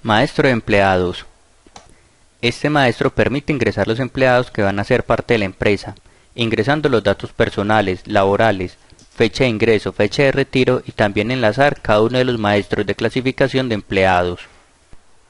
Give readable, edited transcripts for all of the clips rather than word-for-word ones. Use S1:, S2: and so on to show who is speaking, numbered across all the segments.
S1: Maestro de empleados. Este maestro permite ingresar los empleados que van a ser parte de la empresa, ingresando los datos personales, laborales, fecha de ingreso, fecha de retiro y también enlazar cada uno de los maestros de clasificación de empleados.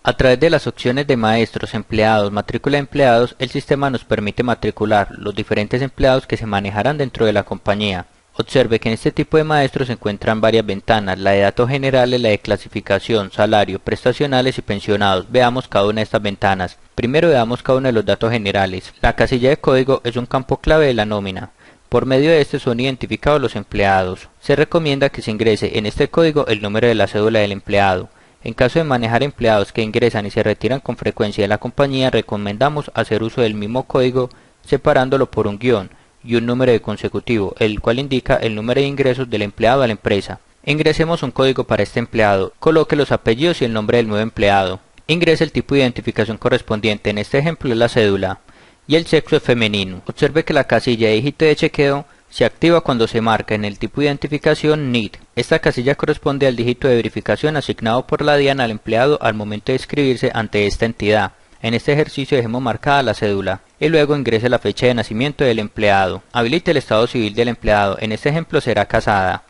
S1: A través de las opciones de maestros, empleados, matrícula de empleados, el sistema nos permite matricular los diferentes empleados que se manejarán dentro de la compañía. Observe que en este tipo de maestros se encuentran varias ventanas, la de datos generales, la de clasificación, salario, prestacionales y pensionados. Veamos cada una de estas ventanas. Primero veamos cada uno de los datos generales. La casilla de código es un campo clave de la nómina. Por medio de este son identificados los empleados. Se recomienda que se ingrese en este código el número de la cédula del empleado. En caso de manejar empleados que ingresan y se retiran con frecuencia de la compañía, recomendamos hacer uso del mismo código separándolo por un guión y un número de consecutivo, el cual indica el número de ingresos del empleado a la empresa. Ingresemos un código para este empleado, coloque los apellidos y el nombre del nuevo empleado. Ingrese el tipo de identificación correspondiente, en este ejemplo es la cédula, y el sexo es femenino. Observe que la casilla de dígito de chequeo se activa cuando se marca en el tipo de identificación NEED. Esta casilla corresponde al dígito de verificación asignado por la DIAN al empleado al momento de inscribirse ante esta entidad. En este ejercicio dejemos marcada la cédula y luego ingrese la fecha de nacimiento del empleado. Habilite el estado civil del empleado, en este ejemplo será casada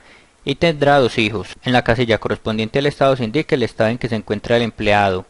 S1: y tendrá 2 hijos. En la casilla correspondiente al estado se indica el estado en que se encuentra el empleado.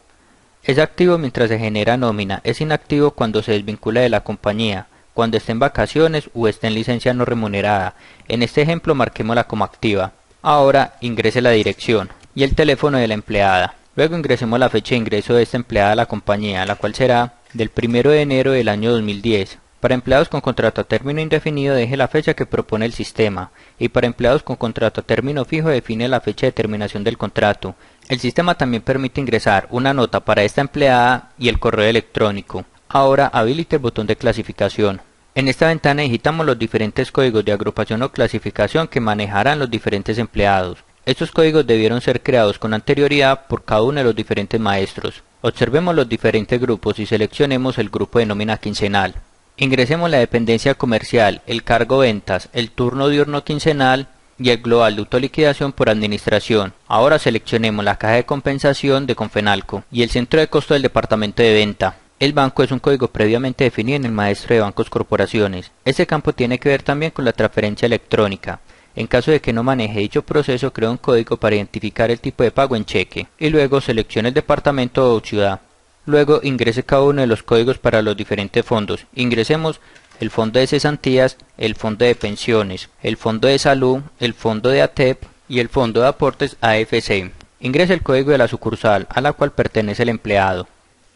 S1: Es activo mientras se genera nómina, es inactivo cuando se desvincula de la compañía, cuando esté en vacaciones o esté en licencia no remunerada. En este ejemplo marquémosla como activa. Ahora ingrese la dirección y el teléfono de la empleada. Luego ingresemos la fecha de ingreso de esta empleada a la compañía, la cual será del 1 de enero del año 2010. Para empleados con contrato a término indefinido deje la fecha que propone el sistema, y para empleados con contrato a término fijo define la fecha de terminación del contrato. El sistema también permite ingresar una nota para esta empleada y el correo electrónico. Ahora habilite el botón de clasificación. En esta ventana digitamos los diferentes códigos de agrupación o clasificación que manejarán los diferentes empleados. Estos códigos debieron ser creados con anterioridad por cada uno de los diferentes maestros. Observemos los diferentes grupos y seleccionemos el grupo de nómina quincenal. Ingresemos la dependencia comercial, el cargo ventas, el turno diurno quincenal y el global de autoliquidación por administración. Ahora seleccionemos la caja de compensación de Confenalco y el centro de costo del departamento de venta. El banco es un código previamente definido en el maestro de bancos corporaciones. Este campo tiene que ver también con la transferencia electrónica. En caso de que no maneje dicho proceso, crea un código para identificar el tipo de pago en cheque y luego seleccione el departamento o ciudad. Luego ingrese cada uno de los códigos para los diferentes fondos. Ingresemos el fondo de cesantías, el fondo de pensiones, el fondo de salud, el fondo de ATEP y el fondo de aportes AFC. Ingrese el código de la sucursal a la cual pertenece el empleado.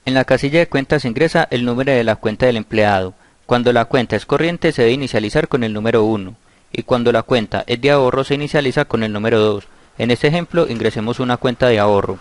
S1: En la casilla de cuentas ingresa el número de la cuenta del empleado. Cuando la cuenta es corriente se debe inicializar con el número 1. Y cuando la cuenta es de ahorro se inicializa con el número 2. En este ejemplo ingresemos una cuenta de ahorro.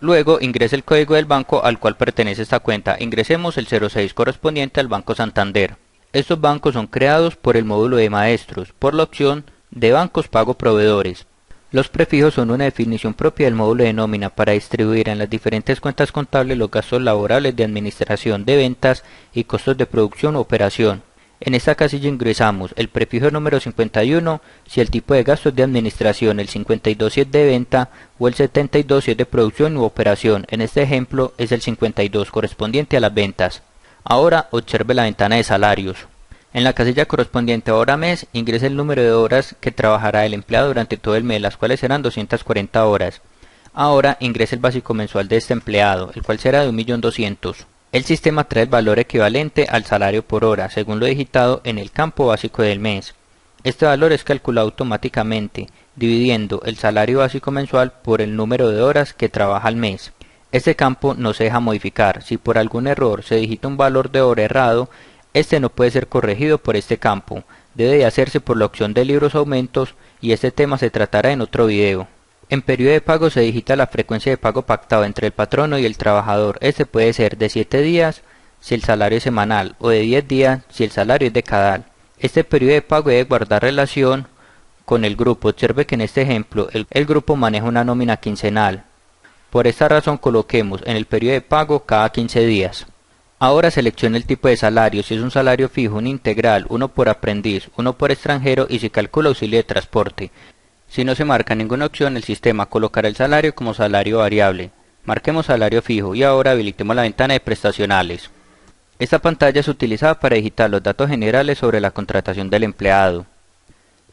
S1: Luego ingrese el código del banco al cual pertenece esta cuenta. Ingresemos el 06 correspondiente al Banco Santander. Estos bancos son creados por el módulo de maestros, por la opción de bancos pago proveedores. Los prefijos son una definición propia del módulo de nómina para distribuir en las diferentes cuentas contables los gastos laborables de administración de ventas y costos de producción u operación. En esta casilla ingresamos el prefijo número 51 si el tipo de gasto es de administración, el 52 si es de venta o el 72 si es de producción u operación. En este ejemplo es el 52 correspondiente a las ventas. Ahora observe la ventana de salarios. En la casilla correspondiente a hora mes ingrese el número de horas que trabajará el empleado durante todo el mes, las cuales serán 240 horas. Ahora ingrese el básico mensual de este empleado, el cual será de 1.200.000. El sistema trae el valor equivalente al salario por hora, según lo digitado en el campo básico del mes. Este valor es calculado automáticamente, dividiendo el salario básico mensual por el número de horas que trabaja al mes. Este campo no se deja modificar. Si por algún error se digita un valor de hora errado, este no puede ser corregido por este campo. Debe de hacerse por la opción de libros aumentos y este tema se tratará en otro video. En periodo de pago se digita la frecuencia de pago pactado entre el patrono y el trabajador. Este puede ser de 7 días si el salario es semanal o de 10 días si el salario es decadal. Este periodo de pago debe guardar relación con el grupo. Observe que en este ejemplo el grupo maneja una nómina quincenal. Por esta razón coloquemos en el periodo de pago cada 15 días. Ahora seleccione el tipo de salario, si es un salario fijo, un integral, uno por aprendiz, uno por extranjero y si calcula auxilio de transporte. Si no se marca ninguna opción, el sistema colocará el salario como salario variable. Marquemos salario fijo y ahora habilitemos la ventana de prestacionales. Esta pantalla es utilizada para digitar los datos generales sobre la contratación del empleado.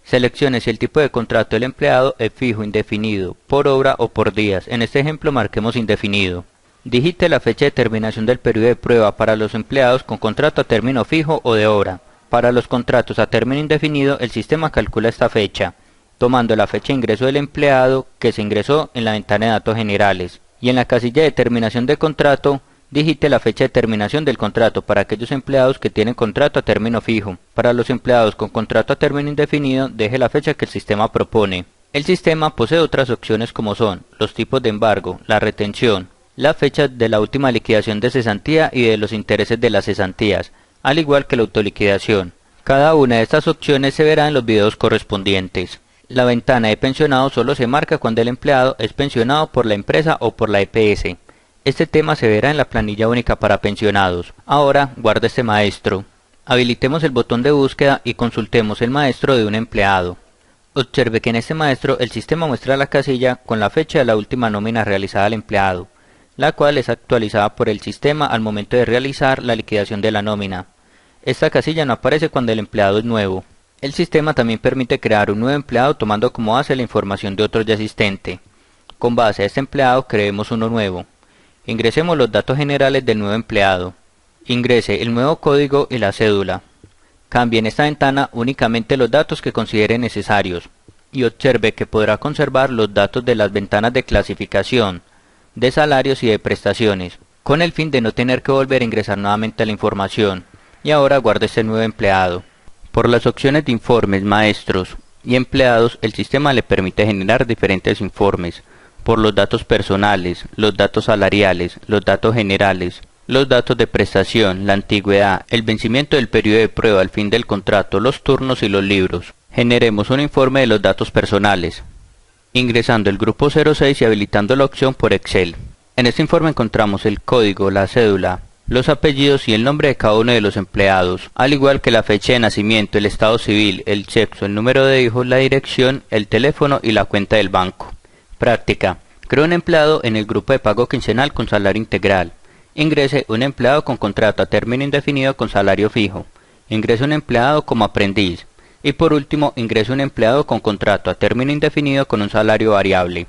S1: Seleccione si el tipo de contrato del empleado es fijo, indefinido, por hora o por días. En este ejemplo marquemos indefinido. Digite la fecha de terminación del periodo de prueba para los empleados con contrato a término fijo o de hora. Para los contratos a término indefinido, el sistema calcula esta fecha, tomando la fecha de ingreso del empleado que se ingresó en la ventana de datos generales. Y en la casilla de terminación de contrato, digite la fecha de terminación del contrato para aquellos empleados que tienen contrato a término fijo. Para los empleados con contrato a término indefinido, deje la fecha que el sistema propone. El sistema posee otras opciones como son los tipos de embargo, la retención, la fecha de la última liquidación de cesantía y de los intereses de las cesantías, al igual que la autoliquidación. Cada una de estas opciones se verá en los videos correspondientes. La ventana de pensionado solo se marca cuando el empleado es pensionado por la empresa o por la EPS. Este tema se verá en la planilla única para pensionados. Ahora, guarde este maestro. Habilitemos el botón de búsqueda y consultemos el maestro de un empleado. Observe que en este maestro el sistema muestra la casilla con la fecha de la última nómina realizada al empleado, la cual es actualizada por el sistema al momento de realizar la liquidación de la nómina. Esta casilla no aparece cuando el empleado es nuevo. El sistema también permite crear un nuevo empleado tomando como base la información de otro ya existente. Con base a este empleado creemos uno nuevo. Ingresemos los datos generales del nuevo empleado. Ingrese el nuevo código y la cédula. Cambie en esta ventana únicamente los datos que considere necesarios. Y observe que podrá conservar los datos de las ventanas de clasificación, de salarios y de prestaciones, con el fin de no tener que volver a ingresar nuevamente la información. Y ahora guarde este nuevo empleado. Por las opciones de informes, maestros y empleados, el sistema le permite generar diferentes informes. Por los datos personales, los datos salariales, los datos generales, los datos de prestación, la antigüedad, el vencimiento del periodo de prueba, el fin del contrato, los turnos y los libros. Generemos un informe de los datos personales, ingresando el grupo 06 y habilitando la opción por Excel. En este informe encontramos el código, la cédula, los apellidos y el nombre de cada uno de los empleados, al igual que la fecha de nacimiento, el estado civil, el sexo, el número de hijos, la dirección, el teléfono y la cuenta del banco. Práctica. Cree un empleado en el grupo de pago quincenal con salario integral. Ingrese un empleado con contrato a término indefinido con salario fijo. Ingrese un empleado como aprendiz. Y por último, ingrese un empleado con contrato a término indefinido con un salario variable.